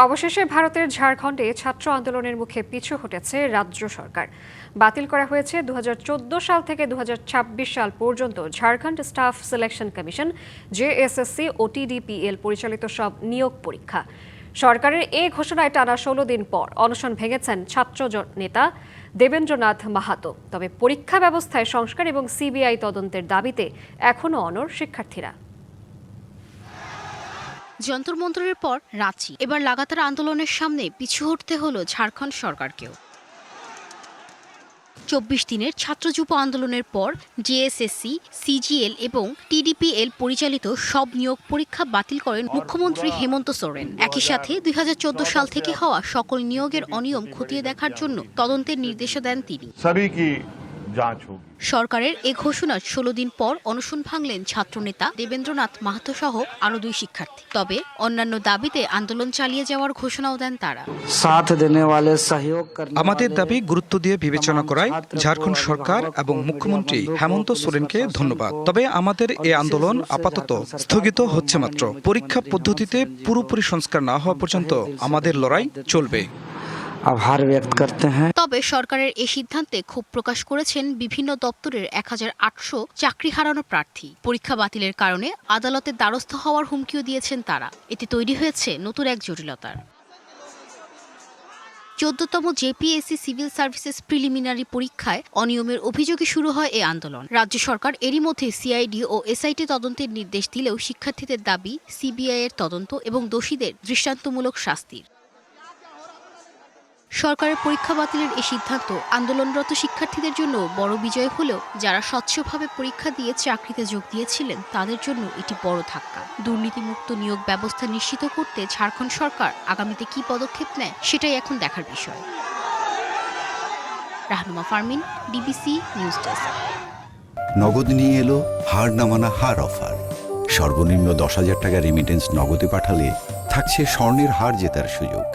অবশেষে ভারতের ঝাড়খণ্ডে ছাত্র আন্দোলনের মুখে পিছু হটেছে রাজ্য সরকার। বাতিল করা হয়েছে 2014 সাল থেকে 2026 সাল পর্যন্ত Jharkhand staff selection commission JSSC ও টিডিপিএল পরিচালিত সব নিয়োগ পরীক্ষা। সরকারের এই ঘোষণায় টানা 16 দিন পর অনশন ভেঙেছেন ছাত্র নেতা দেবেন্দ্রনাথ মাহাতো। তবে পরীক্ষা ব্যবস্থায় সংস্কার এবং সিবিআই তদন্তের দাবিতে এখনও অনড় শিক্ষার্থীরা। যন্তর মন্তরের পর রাঁচি, এবার লাগাতার আন্দোলনের সামনে পিছু হটতে হলো ঝাড়খণ্ড সরকারকেও। 24 দিনের ছাত্র যুব আন্দোলনের পর জেএসএসসি, সিজিএল এবং টিডিপিএল পরিচালিত সব নিয়োগ পরীক্ষা বাতিল করেন মুখ্যমন্ত্রী হেমন্ত সোরেন। একই সাথে 2014 সাল থেকে হওয়া সকল নিয়োগের অনিয়ম খতিয়ে দেখার জন্য তদন্তের নির্দেশও দেন তিনি। সরকারের এ ঘোষণার 16 দিন পর অনশন ভাঙলেন ছাত্রনেতা দেবেন্দ্রনাথ মাহাতো সহ আরো 2 শিক্ষার্থী। তবে অন্যান্য দাবিতে আন্দোলন চালিয়ে যাওয়ার ঘোষণাও দেন তারা। আমাদের দাবি গুরুত্ব দিয়ে বিবেচনা করায় ঝাড়খণ্ড সরকার এবং মুখ্যমন্ত্রী হেমন্ত সোরেনকে ধন্যবাদ। তবে আমাদের এই আন্দোলন আপাতত স্থগিত হচ্ছে মাত্র। পরীক্ষা পদ্ধতিতে পুরোপুরি সংস্কার না হওয়া পর্যন্ত আমাদের লড়াই চলবে। আভার ব্যক্ত করতে হ্যাঁ। তবে সরকারের এই সিদ্ধান্তে ক্ষোভ প্রকাশ করেছেন বিভিন্ন দপ্তরের 1800 চাকরি হারানো প্রার্থী। পরীক্ষা বাতিলের কারণে আদালতের দ্বারস্থ হওয়ার হুমকিও দিয়েছেন তারা। এতে তৈরি হয়েছে নতুন এক জটিলতার। 14তম জেপিএসসি সিভিল সার্ভিসেস প্রিলিমিনারি পরীক্ষায় অনিয়মের অভিযোগে শুরু হয় এই আন্দোলন। রাজ্য সরকার এরই মধ্যে সিআইডি ও এসআইটি তদন্তের নির্দেশ দিলেও শিক্ষার্থীদের দাবি সিবিআই এর তদন্ত এবং দোষীদের দৃষ্টান্তমূলক শাস্তির। সরকারের পরীক্ষা বাতিলের এই সিদ্ধান্ত আন্দোলনরত শিক্ষার্থীদের জন্য বড় বিজয় হলেও যারা স্বচ্ছভাবে পরীক্ষা দিয়ে চাকরিতে যোগ দিয়েছিলেন তাদের জন্য এটি বড় ধাক্কা। দুর্নীতিমুক্ত নিয়োগ ব্যবস্থা নিশ্চিত করতে ঝাড়খণ্ড সরকার আগামীতে কি পদক্ষেপ নেয় সেটাই এখন দেখার বিষয়। Rahnuma Fermin, DBC news desk. নগদ নিয়ে এলো হার না মানা হার অফার। সর্বনিম্ন 10,000 টাকা রেমিটেন্স নগদে পাঠালে থাকছে স্বর্ণের হার জেতার সুযোগ।